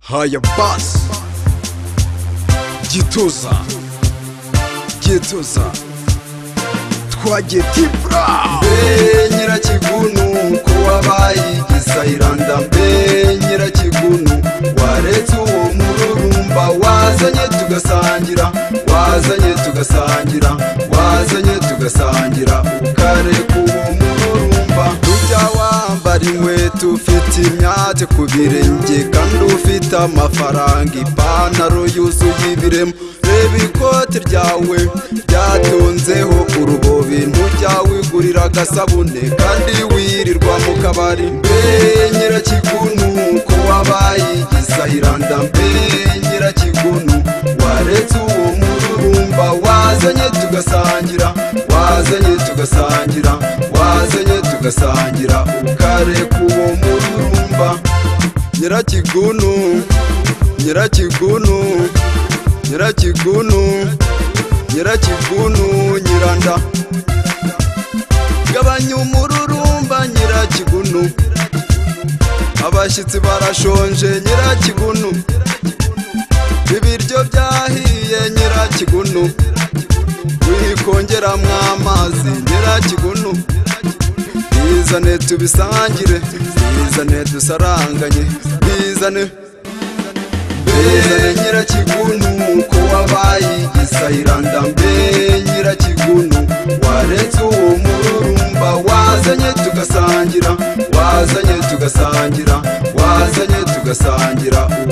Haya basi Gituza twagiye Tibra mbe Nyirakigunu ko wabaye igisahiranda mbe Nyirakigunu waretse uwo mururumba wazanye tugasangira ukareka uwo mururumba tujya wambara inkweto ufite imyate ku birenge kandi ufite amafaranga ipantaro yuzuye ibiremo reba ikote ryawe ryatonzeho urubobi ntujya wigurira agasabune kandi wirirwa mu kabari mbe Nyirakigunu ko wabaye igisahiranda mbe Nyirakigunu waretse uwo mururumba wazanye tugasangira ukareka uwo mururumba Nyirakigunu Nyiranda gabanya umururumba Nyirakigunu abashyitsi barashonje Nyirakigunu ibiryo byahiye Nyirakigunu wikongeramwo amazi Nyirakigunu bizane tubisangire bizane dusaranganye bizane Nyirakigunu ko wabaye igisahiranda mbe Nyirakigunu waretse uwo mururumba wazanye tugasangira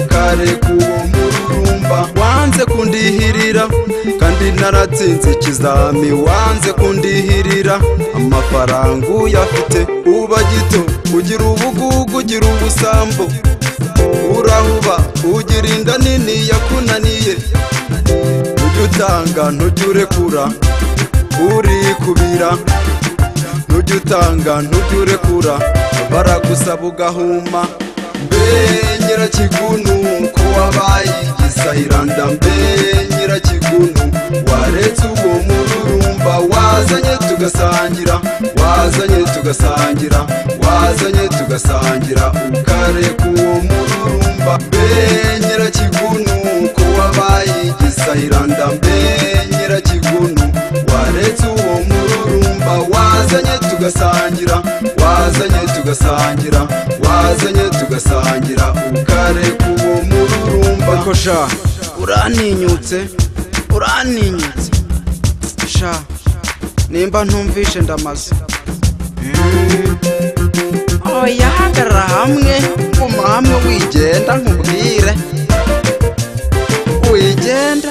ukareka uwo mururumba wanze kundihirira kandi naratsinze ikizami wanze kundihirira amafaranga uyafite uba gito ugira ubugugu ugira ubusambo urahuba ugira inda nini yakunaniye ntujya utanga ntujya urekura urikubira ntujya utanga ntujya urekura baragusaba ugahuma mbe Nyirakigunu ko wabaye igisahiranda mbe Nyirakigunu waretse uwo mururumba wazanye tugasangira ukareka uwo mururumba mbe Nyirakigunu ko wabaye igisahiranda mbe Nyirakigunu waretse uwo mururumba wazanye tugasangira ukareka uwo mururumba Eko sha uraninyutse sha nimba ntumvishe ndamaze oya hagarara hamwe guma hamwe wigenda nkubwire wigenda